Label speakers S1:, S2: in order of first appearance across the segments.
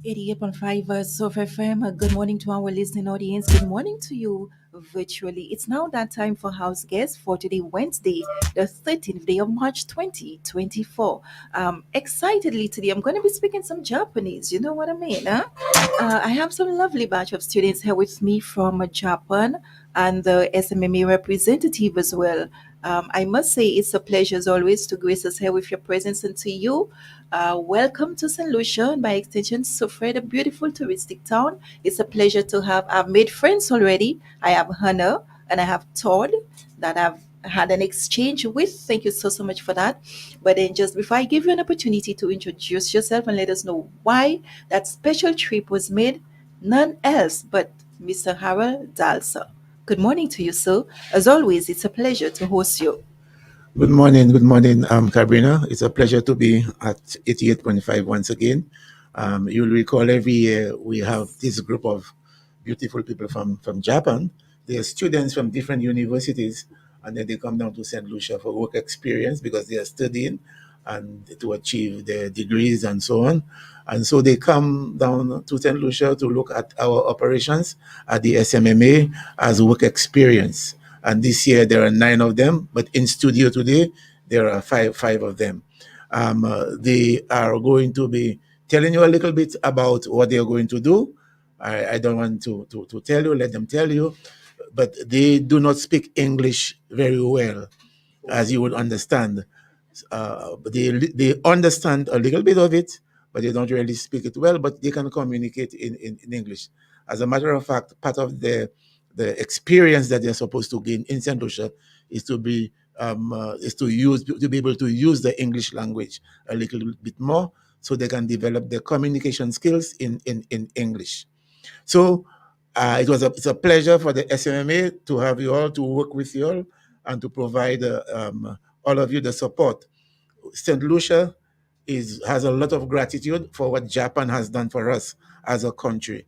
S1: 88.5 Sof FM. Good morning to our listening audience. Good morning to you virtually. It's now that time for house guests for today, Wednesday, the 13th day of March 2024. Excitedly today, I'm going to be speaking some Japanese. You know what I mean? Huh? I have some lovely batch of students here with me from Japan and the SMMA representative as well. I must say it's a pleasure as always to grace us here with your presence and to you. Welcome to St. Lucia and by extension, Sofred, a beautiful touristic town. It's a pleasure to have. I've made friends already. I have Hannah and I have Todd that I've had an exchange with. Thank you so much for that. But then, just before I give you an opportunity to introduce yourself and let us know why that special trip was made, none else but Mr. Harold Dalsa. Good morning to you, sir. As always, it's a pleasure to host you.
S2: Good morning, Cabrina. It's a pleasure to be at 88.5 once again. You'll recall every year we have this group of beautiful people from Japan. They're students from different universities, and then they come down to St. Lucia for work experience because they are studying and to achieve their degrees and so on. And so they come down to St. Lucia to look at our operations at the SMMA as work experience. And this year there are 9 of them, but in studio today there are five of them. They are going to be telling you a little bit about what they are going to do. I don't want to tell you, let them tell you, but they do not speak English very well, as you would understand. But they understand a little bit of it, but they don't really speak it well, but they can communicate in English. As a matter of fact, part of the experience that they're supposed to gain in St. Lucia is to be to be able to use the English language a little bit more so they can develop their communication skills in English. So it's a pleasure for the SMMA to have you all, to work with you all, and to provide all of you the support. St. Lucia has a lot of gratitude for what Japan has done for us as a country.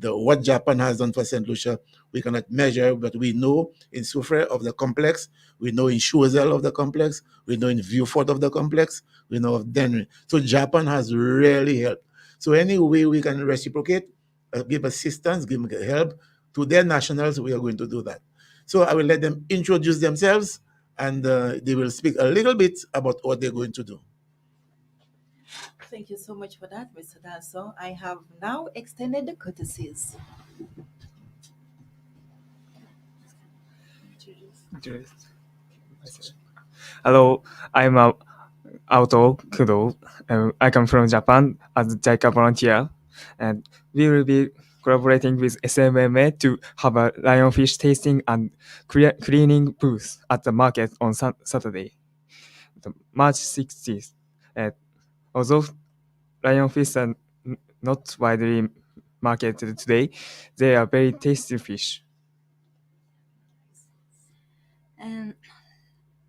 S2: What Japan has done for St. Lucia, we cannot measure, but we know in Soufrière of the complex, we know in Choiseul of the complex, we know in Vieux-Fort of the complex, we know of Denry. So Japan has really helped. So any way we can reciprocate, give assistance, give help to their nationals, we are going to do that. So I will let them introduce themselves, and they will speak a little bit about what they're going to do.
S1: Thank you so much for that, Mr. Danso. I have now extended the courtesies.
S3: Hello, I'm Auto Kudo. I come from Japan as a JICA volunteer, and we will be collaborating with SMMA to have a lionfish tasting and cleaning booth at the market on Saturday, March 16th. Although lionfish are not widely marketed today, they are very tasty fish.
S4: And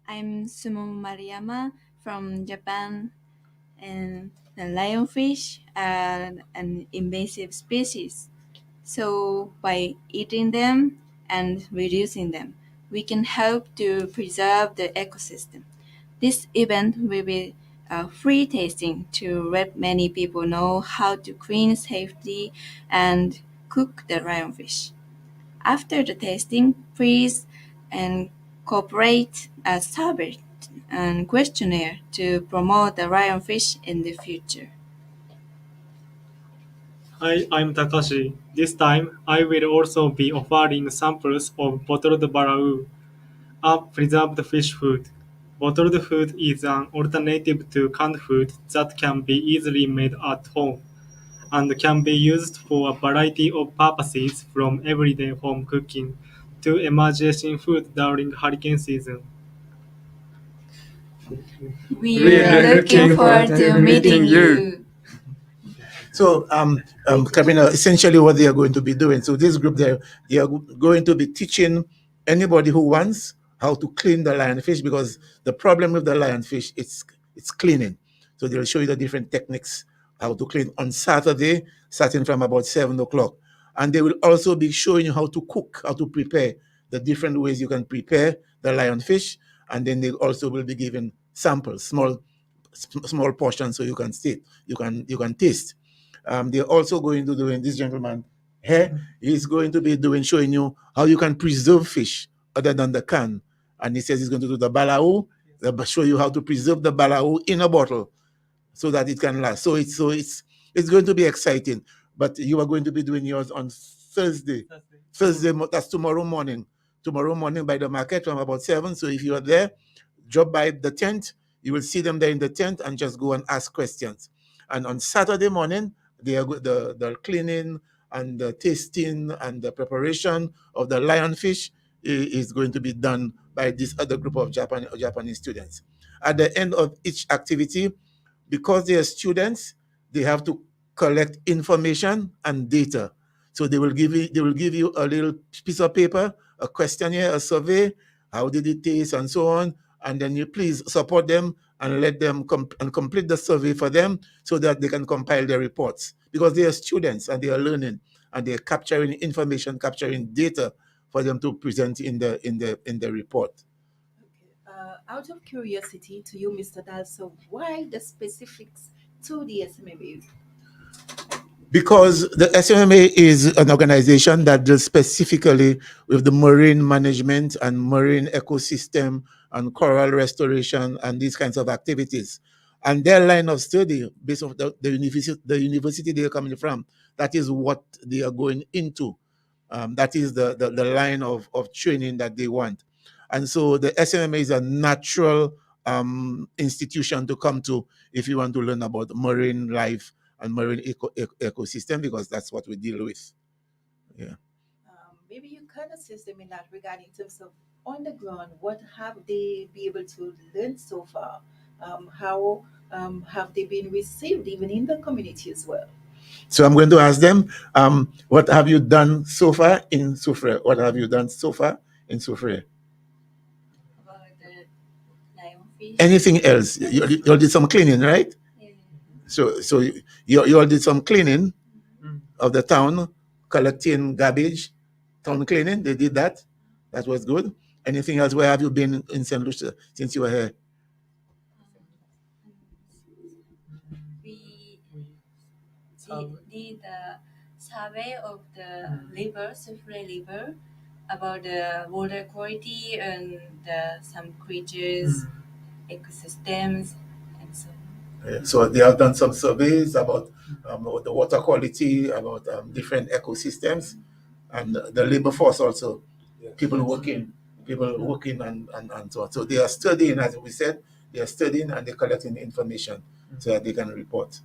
S4: I'm Sumo Mariyama from Japan, and the lionfish are an invasive species. So by eating them and reducing them, we can help to preserve the ecosystem. This event will be free tasting to let many people know how to clean safely and cook the lionfish. After the tasting, please incorporate a survey and questionnaire to promote the lionfish in the future.
S5: Hi, I'm Takashi. This time, I will also be offering samples of bottled barau, a preserved fish food. Bottled food is an alternative to canned food that can be easily made at home and can be used for a variety of purposes from everyday home cooking to emergency food during hurricane season.
S4: We are looking forward to meeting you.
S2: So, Kabina, essentially what they are going to be doing. So this group, they are going to be teaching anybody who wants how to clean the lionfish, because the problem with the lionfish, it's cleaning. So they'll show you the different techniques how to clean on Saturday, starting from about 7 o'clock. And they will also be showing you how to cook, how to prepare, the different ways you can prepare the lionfish. And then they also will be given samples, small portions, so you can taste. they're also going to doing this gentleman here. He's going to be doing showing you how you can preserve fish other than the can. And he says he's going to do the balau, show you how to preserve the balau in a bottle so that it can last. So it's going to be exciting. But you are going to be doing yours on Thursday. That's tomorrow morning. Tomorrow morning by the market from about 7. So if you are there, drop by the tent. You will see them there in the tent and just go and ask questions. And on Saturday morning, they are the cleaning and the tasting and the preparation of the lionfish is going to be done by this other group of Japanese students. At the end of each activity, because they are students, they have to collect information and data. So they will give you a little piece of paper, a questionnaire, a survey, how did it taste, and so on. And then you please support them and let them and complete the survey for them so that they can compile their reports. Because they are students and they are learning and they're capturing information, capturing data for them to present in the report.
S1: Okay. Out of curiosity to you, Mr. Dal, so why the specifics to the SMMA?
S2: Because the SMMA is an organization that deals specifically with the marine management and marine ecosystem and coral restoration and these kinds of activities. And their line of study, based on the university they are coming from, that is what they are going into. That is the line of training that they want. And so the SMMA is a natural institution to come to if you want to learn about marine life and marine ecosystem, because that's what we deal with. Yeah.
S1: Maybe you can assist them in that regard in terms of on the ground, what have they been able to learn so far? How have they been received even in the community as well?
S2: So I'm going to ask them, what have you done so far in Soufriere? What have you done so far in Soufriere?
S4: About the lionfish.
S2: Anything else? You all did some cleaning, right?
S4: Yeah.
S2: So you all did some cleaning of the town, collecting garbage, town cleaning. They did that. That was good. Anything else? Where have you been in St. Lucia since you were here?
S4: We did the survey of the river, Soufriere River, about the water quality and some creatures, ecosystems, and so on.
S2: Yeah. So they have done some surveys about the water quality, about different ecosystems, and the labor force also. People working and so on. So they are studying, as we said, they are studying and they're collecting information so that they can report.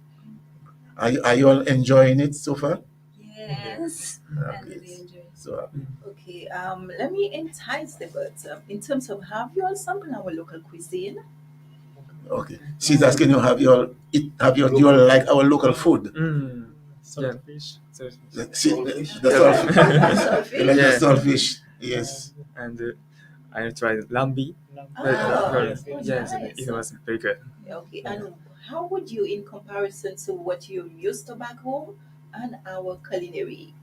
S2: Are you all enjoying it so far?
S4: Yes, I
S2: Okay.
S4: really enjoy it.
S2: So
S1: Okay, let me entice the birds in terms of have you all sampled our local cuisine?
S2: okay. She's asking you, do you all like our local food?
S5: Saltfish.
S2: The saltfish. You like the
S3: Yeah.
S2: saltfish? Yes.
S3: And I tried lambi.
S1: Yes,
S3: Yes,
S1: nice.
S3: it was very good.
S1: Okay, and how would you, in comparison to what you used to back home and our culinary,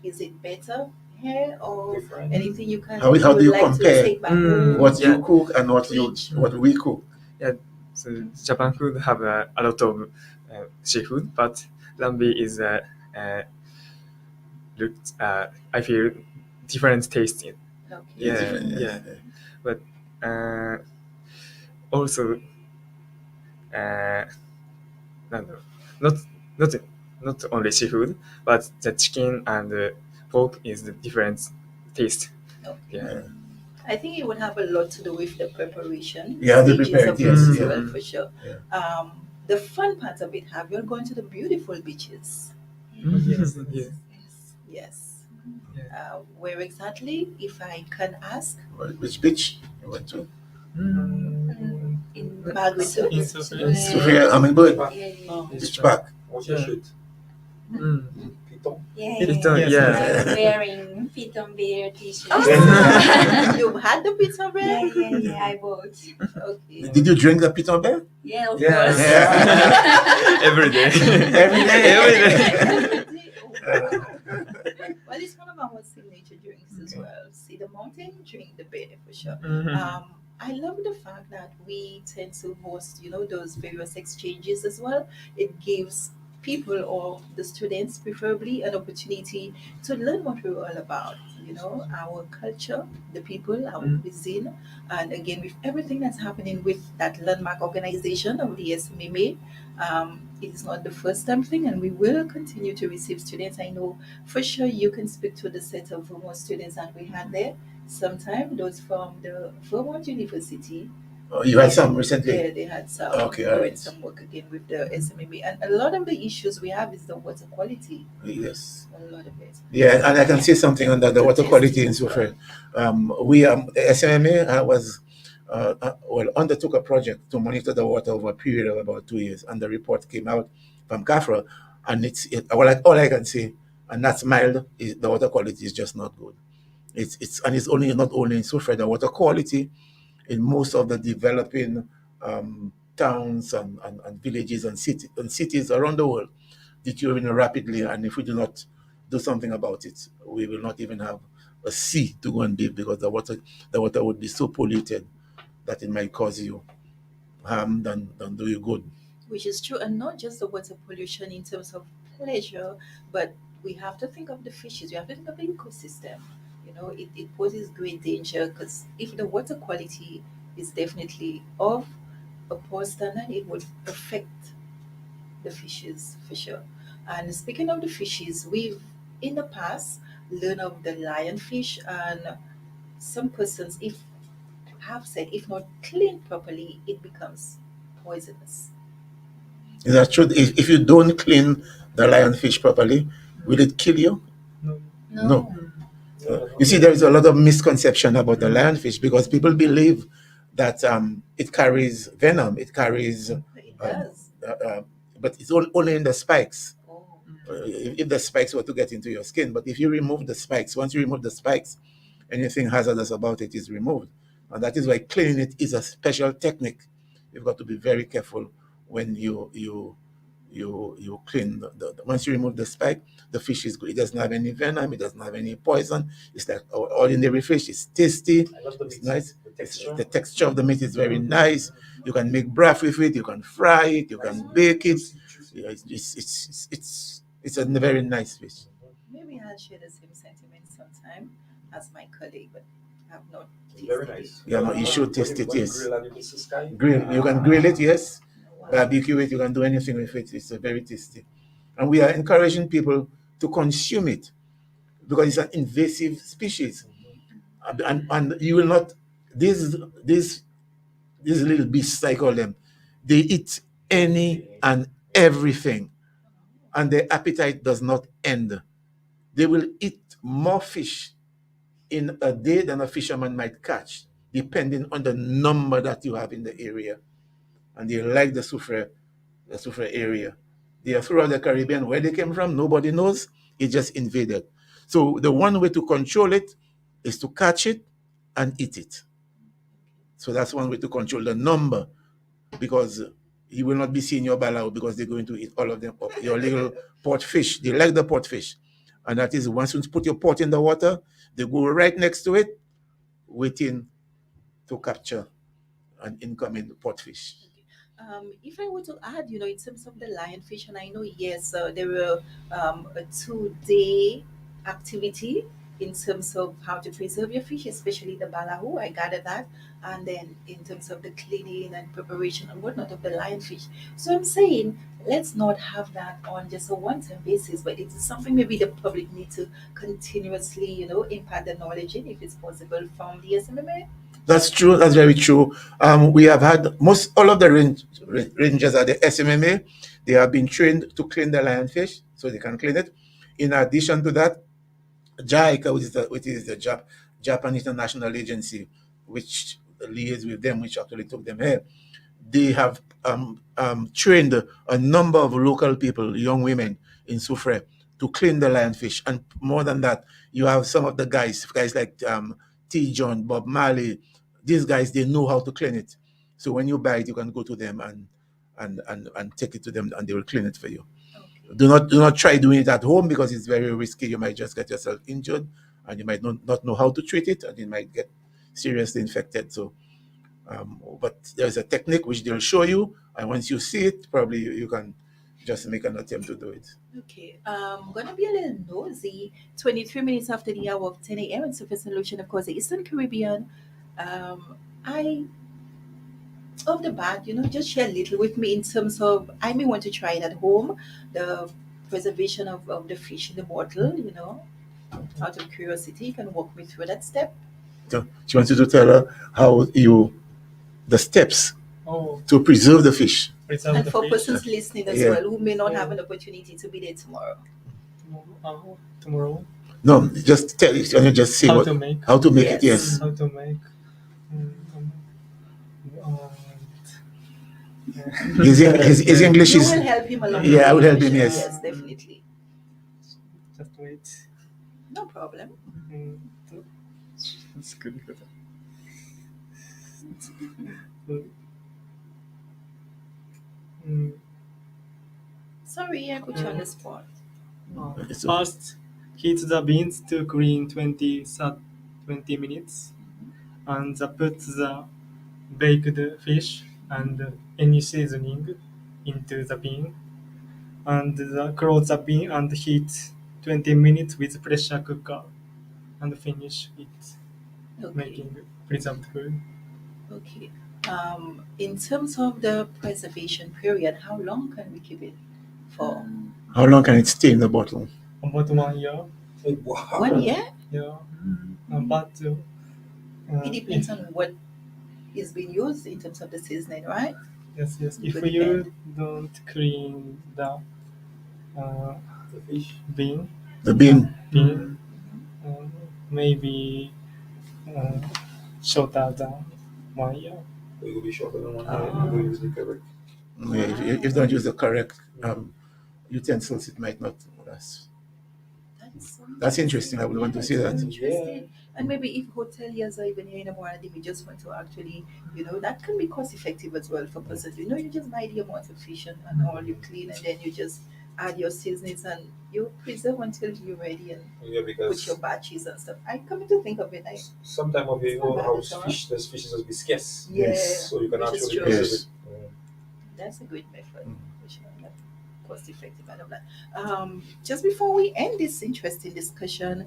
S1: is it better here or anything you can
S2: How do
S1: would
S2: you
S1: like to
S2: compare
S1: take back home?
S2: what
S3: Yeah.
S2: you cook and what we cook?
S3: Yeah, so Japan food have a lot of seafood, but lambi is I feel different taste.
S1: Okay.
S3: Yeah,
S2: Different,
S3: yeah. But also not not not only seafood, but the chicken and pork is the different taste.
S1: Okay.
S3: Yeah.
S1: I think it would have a lot to do with the preparation
S2: Yeah, the
S1: stages
S2: prepared,
S1: of
S2: yes,
S1: it as
S2: yeah.
S1: well, for sure.
S2: Yeah.
S1: The fun part of it, have you all gone to the beautiful beaches?
S3: Yes.
S4: Yes.
S1: Yes.
S3: Yeah.
S1: Where exactly, if I can ask?
S2: Which beach you went to?
S4: In
S1: Margaret.
S5: In Soufriere.
S2: Soufriere, Hummingbird
S4: Yeah,
S2: Beach Park.
S3: Piton,
S5: Yes.
S3: yeah.
S4: wearing Piton Bear t-shirt.
S1: You've had the pizza bread?
S4: Yeah, I bought.
S1: Okay.
S2: Did you drink the piton bear?
S4: Yeah, of
S3: Yeah.
S4: course.
S3: Every day.
S2: Every day.
S3: Every day.
S1: Well, it's one of our signature drinks as well. See the mountain, drink the beer for sure.
S3: Mhm.
S1: I love the fact that we tend to host, those various exchanges as well. It gives people or the students, preferably, an opportunity to learn what we're all about. Our culture, the people, our cuisine, and again, with everything that's happening with that landmark organization of the SMMA. It is not the first time thing, and we will continue to receive students. I know for sure you can speak to the set of Vermont students that we had there. Sometime those from the Vermont University.
S2: You had some recently?
S1: Yeah, they had some
S2: Okay, all
S1: doing
S2: right.
S1: some work again with the SMMA, and a lot of the issues we have is the water quality.
S2: Yes.
S1: A lot of it.
S2: Yeah, and I can say something on the water quality in
S1: Testing as well.
S2: Suffolk. We the SMMA was well undertook a project to monitor the water over a period of about 2 years, and the report came out from CAFRA, and all I can say, and that's mild, is the water quality is just not good. It's only not only in Suffolk, the water quality in most of the developing towns and villages and cities around the world deteriorating rapidly. And if we do not do something about it, we will not even have a sea to go and bathe because the water would be so polluted that it might cause you harm than do you good.
S1: Which is true, and not just the water pollution in terms of pleasure, but we have to think of the fishes, we have to think of the ecosystem. It poses great danger because if the water quality is definitely of a poor standard, it would affect the fishes for sure. And speaking of the fishes, we've in the past learned of the lionfish, and some persons, if have said, if not cleaned properly, it becomes poisonous.
S2: Is that true? If you don't clean the lionfish properly, will it kill you?
S5: No.
S2: No. You see, there is a lot of misconception about the lionfish because people believe that it carries venom, it carries,
S1: It does.
S2: but it's only in the spikes.
S1: Oh.
S2: If the spikes were to get into your skin, but if you remove the spikes, once you remove the spikes, anything hazardous about it is removed, and that is why cleaning it is a special technique. You've got to be very careful when you clean once you remove the spike, the fish is good. It doesn't have any venom, it doesn't have any poison. It's like ordinary fish. It's tasty, it's nice. The texture of the meat is very nice. You can make broth with it, you can fry it, you can bake it. Yeah, it's a very nice fish.
S1: Maybe I'll share the same sentiment sometime as my colleague, but I've not
S6: Very
S1: tasted
S6: nice.
S2: Yeah, no, you should taste it. Yes,
S6: Grill,
S2: you can grill it. Yes,
S1: it.
S2: barbecue it. You can do anything with it. It's very tasty, and we are encouraging people to consume it because it's an invasive species, and you will not these these little beasts, I call them, they eat any and everything, and their appetite does not end. They will eat more fish in a day than a fisherman might catch, depending on the number that you have in the area. And they like the Soufriere area. They are throughout the Caribbean. Where they came from, nobody knows. It just invaded. So the one way to control it is to catch it and eat it. So that's one way to control the number, because you will not be seeing your balau because they're going to eat all of them up. Your little pot fish, they like the pot fish. And that is once you put your pot in the water, they go right next to it, waiting to capture an incoming pot fish.
S1: If I were to add, in terms of the lionfish, and I know, yes, there were a 2-day activity in terms of how to preserve your fish, especially the balahu. I gathered that, and then in terms of the cleaning and preparation and whatnot of the lionfish. So I'm saying, let's not have that on just a one-time basis, but it is something maybe the public need to continuously, impart the knowledge in, if it's possible, from the SMMA.
S2: That's true. That's very true. We have had most all of the rangers at the SMMA. They have been trained to clean the lionfish, so they can clean it. In addition to that, JICA, which is the Japan International Agency, which liaises with them, which actually took them here, they have trained a number of local people, young women in Soufriere, to clean the lionfish. And more than that, you have some of the guys like T. John, Bob Marley. These guys, they know how to clean it. So when you buy it, you can go to them and take it to them, and they will clean it for you.
S1: Okay.
S2: Do not try doing it at home because it's very risky. You might just get yourself injured, and you might not know how to treat it, and you might get seriously infected. So but there's a technique which they'll show you, and once you see it, probably you can just make an attempt to do it.
S1: Okay, I'm gonna be a little nosy. 23 minutes after the hour of 10 a.m. in Surface Solution, of course, the Eastern Caribbean. I off the bat, just share a little with me in terms of I may want to try it at home, the preservation of the fish in the bottle, out of curiosity. You can walk me through that step.
S2: So she wants you to tell her how the steps
S5: Oh,
S2: to preserve the fish.
S5: preserve
S1: And
S5: the
S1: for
S5: fish.
S1: persons listening as
S2: Yeah.
S1: well who may not have
S5: Yeah.
S1: an opportunity to be there tomorrow.
S5: Tomorrow.
S2: No, just tell it and you just say
S5: How
S2: what
S5: to make.
S2: how to make it.
S1: Yes.
S2: Yes.
S5: How to make.
S2: His English
S1: You
S2: is
S1: will help him along.
S2: Yeah,
S1: with
S2: I will
S1: the
S2: help him,
S1: English,
S2: yes.
S1: Yes, definitely.
S5: Just wait.
S1: No problem.
S3: 作り方。
S1: Sorry, I put you on the spot.
S2: So-
S5: First, heat the beans to clean 20 minutes, and put the baked fish and any seasoning into the bean, and close the bean and heat 20 minutes with pressure cooker, and finish it
S1: Okay.
S5: making preserved food.
S1: Okay. In terms of the preservation period, how long can we keep it for?
S2: How long can it stay in the bottle?
S5: About 1 year.
S1: 1 year?
S5: Yeah. But
S1: It depends
S5: if-
S1: on what is being used in terms of the seasoning, right?
S5: Yes.
S1: It
S5: If
S1: will
S5: you
S1: depend.
S5: don't clean the bean,
S2: The bean.
S5: maybe shorter than 1 year.
S6: It will be shorter than 1
S1: Ah.
S6: year if we use the correct.
S2: Yeah, if you don't use the correct utensils, it might not last. That's interesting. I would want to see that.
S1: Interesting. And maybe if hoteliers are even here in the morning, we just want to actually, that can be cost effective as well for persons. You just buy the amount of fish and all, you clean, and then you just add your seasonings and you preserve until you're ready and
S6: Yeah,
S1: put
S6: because
S1: your batches and stuff. I come to think of it,
S6: some time of year,
S1: It's not bad
S6: how
S1: at all.
S6: fish, there's fishes will be scarce.
S2: Yes.
S6: So you can
S1: Which is
S6: actually
S1: true.
S6: preserve
S2: Yes.
S6: it.
S1: that's a good method. Which are not cost effective and all that. Just before we end this interesting discussion,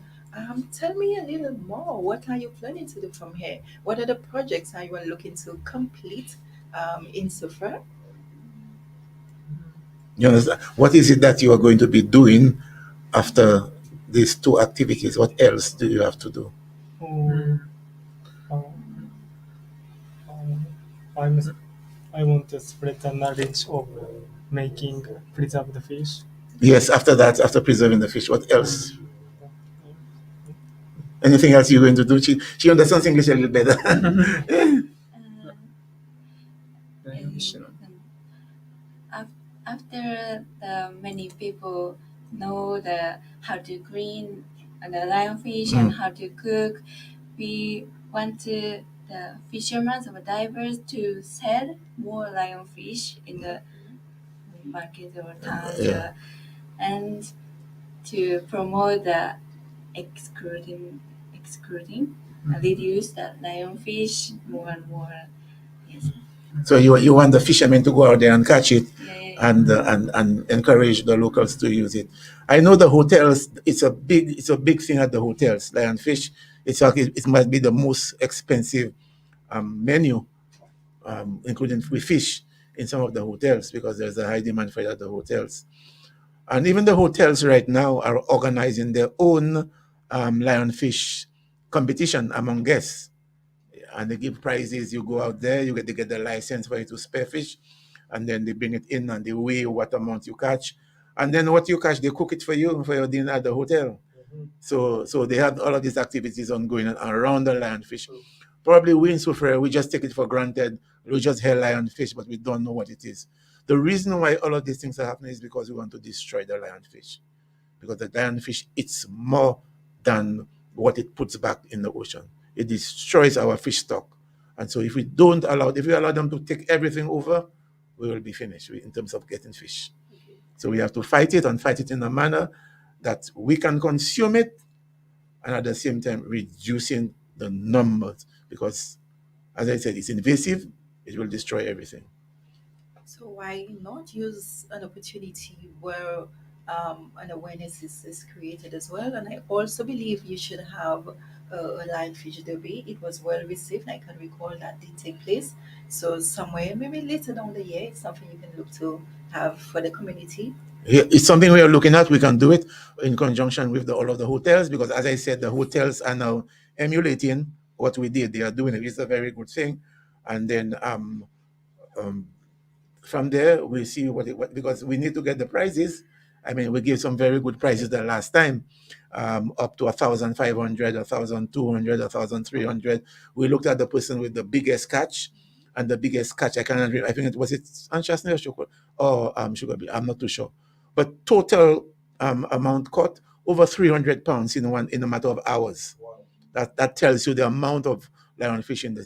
S1: tell me a little more. What are you planning to do from here? What are the projects are you are looking to complete in Sufra?
S2: You understand? What is it that you are going to be doing after these two activities? What else do you have to do?
S5: I want to spread the knowledge of making preserved fish.
S2: Yes, after that, after preserving the fish, what else? Anything else you're going to do? She understands English a little better.
S4: After the many people know the how to clean the lionfish and how to cook, we want to the fishermen or divers to sell more lionfish in the market or towns
S2: Yeah.
S4: and to promote the excluding reduce the lionfish more and more. Yes.
S2: So you want the fishermen to go out there and catch it
S4: Yeah.
S2: and encourage the locals to use it. I know the hotels. It's a big thing at the hotels. Lionfish. It might be the most expensive menu, including free fish in some of the hotels because there's a high demand for it at the hotels. And even the hotels right now are organizing their own lionfish competition among guests. And they give prizes. You go out there, they get the license for you to spearfish, and then they bring it in and they weigh what amount you catch. And then what you catch, they cook it for you for your dinner at the hotel. So they have all of these activities ongoing around the lionfish. Probably we in Sufra, we just take it for granted. We just hear lionfish, but we don't know what it is. The reason why all of these things are happening is because we want to destroy the lionfish. Because the lionfish eats more than what it puts back in the ocean. It destroys our fish stock. And so if we allow them to take everything over, we will be finished in terms of getting fish. So we have to fight it and fight it in a manner that we can consume it and at the same time reducing the numbers because, as I said, it's invasive. It will destroy everything.
S1: So why not use an opportunity where an awareness is created as well? And I also believe you should have a lionfish derby. It was well received. I can recall that did take place. So somewhere, maybe later down the year, it's something you can look to have for the community.
S2: Yeah, it's something we are looking at. We can do it in conjunction with all of the hotels, because, as I said, the hotels are now emulating what we did. They are doing it. It's a very good thing. And then um, from there, we see what, because we need to get the prices. I mean, we gave some very good prices the last time, up to 1,500, 1,200, 1,300. We looked at the person with the biggest catch, and the biggest catch, I cannot remember, I think it was Anchasne or Sugar, or Sugar Beet, I'm not too sure. But total amount caught over 300 pounds in a matter of hours.
S6: Wow.
S2: That tells you the amount of lionfish in the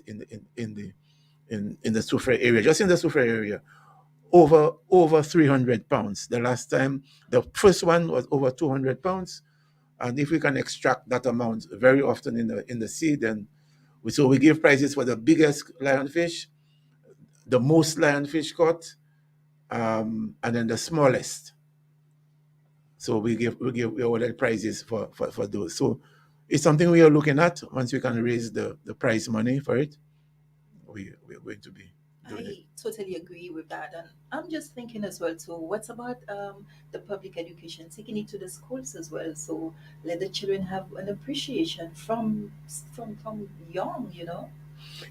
S2: Soufre area, just in the Soufre area. Over 300 pounds. The last time, the first one was over 200 pounds. And if we can extract that amount very often in the sea, then we give prizes for the biggest lionfish, the most lionfish caught, and then the smallest. So we awarded prizes for those. So it's something we are looking at. Once we can raise the prize money for it, we're going to be doing it.
S1: I totally agree with that, and I'm just thinking as well too. What's about the public education, taking it to the schools as well? So let the children have an appreciation from young, you know.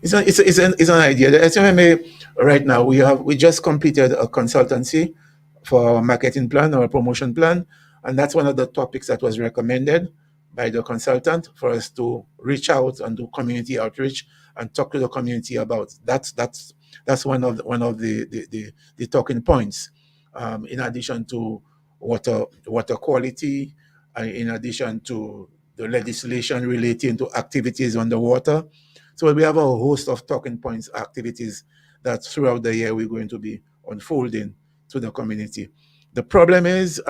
S2: It's an idea. The SMMA right now, we just completed a consultancy for our marketing plan or promotion plan, and that's one of the topics that was recommended by the consultant for us to reach out and do community outreach and talk to the community about. That's one of the talking points. In addition to water quality, in addition to the legislation relating to activities on the water. So we have a host of talking points, activities that throughout the year we're going to be unfolding to the community. The problem is,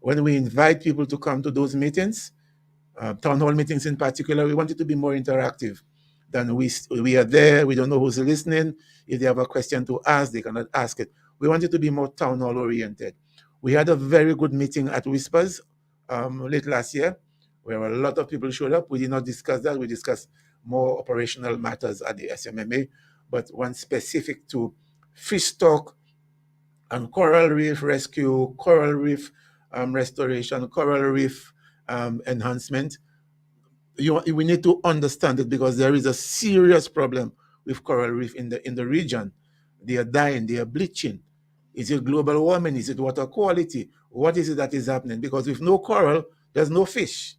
S2: when we invite people to come to those meetings, town hall meetings in particular, we want it to be more interactive. Than we are there, we don't know who's listening. If they have a question to ask, they cannot ask it. We want it to be more town hall oriented. We had a very good meeting at Whispers late last year, where a lot of people showed up. We did not discuss that. We discussed more operational matters at the SMMA, but one specific to fish stock and coral reef rescue, coral reef restoration, coral reef enhancement. We need to understand it, because there is a serious problem with coral reef in the region. They are dying, they are bleaching. Is it global warming? Is it water quality? What is it that is happening? Because with no coral, there's no fish.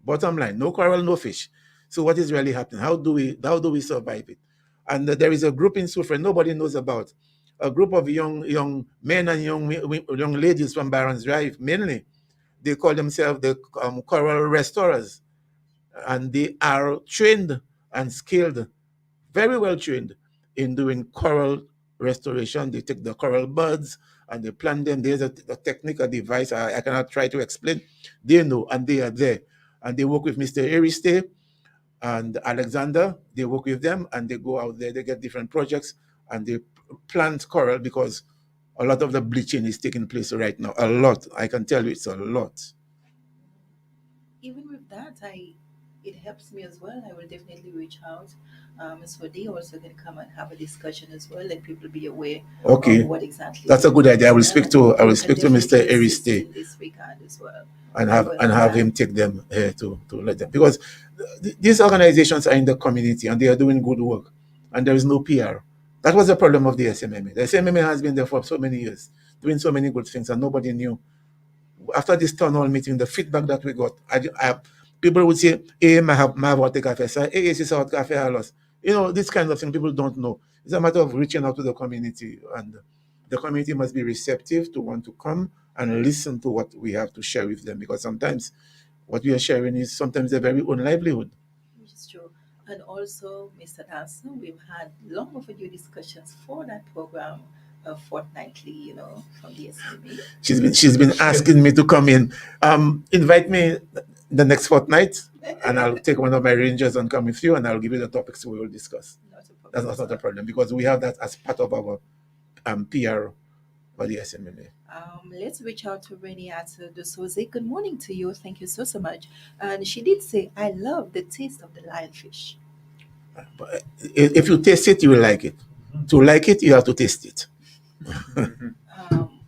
S2: Bottom line, no coral, no fish. So what is really happening? How do we survive it? And there is a group in Suffolk nobody knows about. A group of young men and young ladies from Barons Drive, mainly. They call themselves the coral restorers, and they are trained and skilled, very well trained in doing coral restoration. They take the coral buds and they plant them. There's a technical device I cannot try to explain. They know, and they are there. And they work with Mr. Ariste and Alexander. They work with them, and they go out there. They get different projects, and they plant coral, because a lot of the bleaching is taking place right now. A lot. I can tell you, it's a lot.
S1: Even with that, it helps me as well. I will definitely reach out. So they also can come and have a discussion as well, let people be aware
S2: Okay,
S1: of what exactly
S2: that's a
S1: they're
S2: good
S1: doing
S2: idea. I
S1: as
S2: will
S1: well.
S2: speak
S1: And
S2: to I will
S1: you can
S2: speak to Mr.
S1: definitely assist
S2: Ariste
S1: in this regard as well.
S2: and
S1: I
S2: have
S1: will
S2: and
S1: have
S2: have
S1: that.
S2: him take them here to let them, because these organizations are in the community and they are doing good work, and there is no PR. That was the problem of the SMMA. The SMMA has been there for so many years, doing so many good things, and nobody knew. After this town hall meeting, the feedback that we got, people would say, "Hey, I have what the cafe say, hey, this is what cafe halos." This kind of thing people don't know. It's a matter of reaching out to the community, and the community must be receptive to want to come and listen to what we have to share with them, because sometimes what we are sharing is sometimes their very own livelihood.
S1: Which is true. And also, Mr. Nelson, we've had long overdue discussions for that program fortnightly, from the SMMA.
S2: She's been asking me to come in. Invite me the next fortnight, and I'll take one of my rangers and come with you, and I'll give you the topics we will discuss.
S1: Not a problem.
S2: That's not a problem, because we have that as part of our PR for the SMMA.
S1: Let's reach out to Rennie at the Soze. Good morning to you. Thank you so much. And she did say, I love the taste of the lionfish.
S2: But if you taste it, you will like it. To like it, you have to taste it.
S1: Um,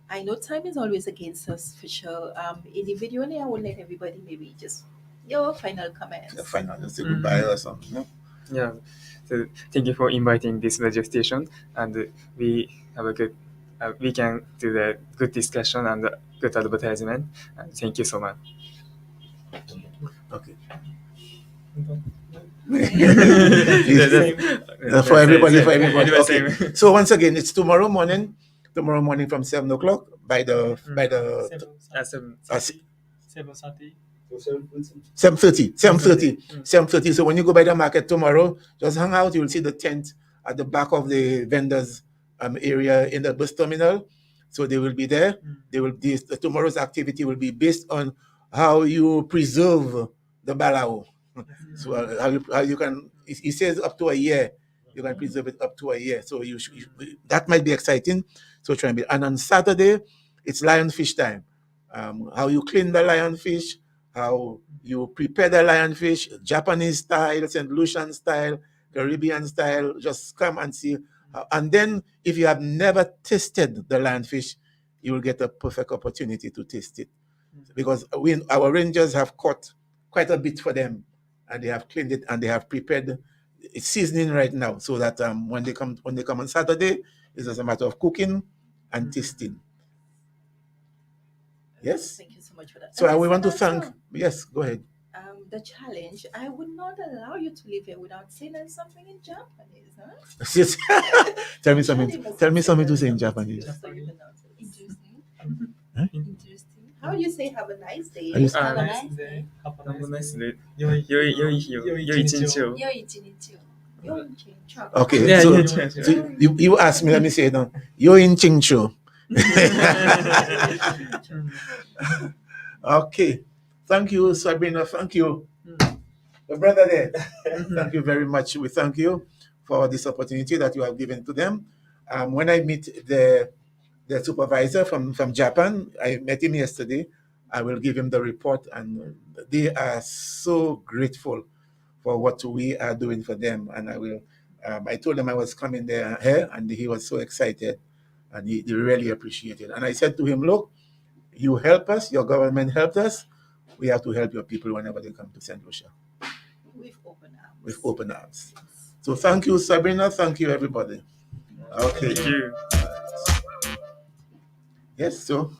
S1: I know time is always against us for sure. Individually, I will let everybody maybe just your final comments.
S2: The final, just say goodbye or something. No?
S3: Yeah. So thank you for inviting this radio station, and we have a good. We can do the good discussion and good advertisement. And thank you so much.
S2: Okay.
S3: Yeah,
S2: For everybody, for
S3: same.
S2: everybody.
S3: Anyway,
S2: Okay.
S3: same.
S2: So once again, it's tomorrow morning. Tomorrow morning from 7 o'clock by the
S5: 7:30.
S2: 7:30. 7:30. So when you go by the market tomorrow, just hang out. You will see the tent at the back of the vendors area in the bus terminal. So they will be there. They will. Tomorrow's activity will be based on how you preserve the balao. So how you can. It says up to a year. You can preserve it up to a year. So that might be exciting. So try and be. And on Saturday, it's lionfish time. How you clean the lionfish, how you prepare the lionfish, Japanese style, St. Lucian style, Caribbean style. Just come and see. And then, if you have never tasted the lionfish, you will get a perfect opportunity to taste it. Because our rangers have caught quite a bit for them, and they have cleaned it and they have prepared it's seasoning right now, so that when they come on Saturday, it's just a matter of cooking and tasting. Yes.
S1: Thank you so much for that.
S2: So
S1: And
S2: we want to
S1: listen
S2: thank.
S1: also,
S2: Yes, go ahead.
S1: the challenge. I would not allow you to leave here without saying something in Japanese, huh?
S2: Yes. Tell me
S1: Shadi
S2: something.
S1: must
S2: Tell me
S1: say
S2: something to
S1: that
S2: say in
S1: something to you,
S2: Japanese.
S1: so you can answer.
S4: Interesting.
S2: Huh?
S4: Interesting.
S1: How do you say have a nice day?
S2: Are you-
S4: Have a
S3: Nice
S4: nice day.
S5: Have a
S3: Have a
S5: nice
S3: nice
S5: day.
S3: day. 良い一日を。
S4: 良い一日を。
S2: Okay.
S3: Yeah,
S2: so
S3: yeah.
S2: so you asked me. Let me say it now. You're in Chingchu. Okay. Thank you, Sabrina. Thank you. Your brother there. Thank you very much. We thank you for this opportunity that you have given to them. When I meet the supervisor from Japan, I met him yesterday. I will give him the report, and they are so grateful for what we are doing for them. And I will. I told him I was coming there here, and he was so excited, and he really appreciated. And I said to him, "Look, you help us. Your government helped us. We have to help your people whenever they come to Saint Lucia
S1: With open arms.
S2: with open arms." So thank you, Sabrina. Thank you, everybody. Okay.
S3: Thank you.
S2: Yes. So.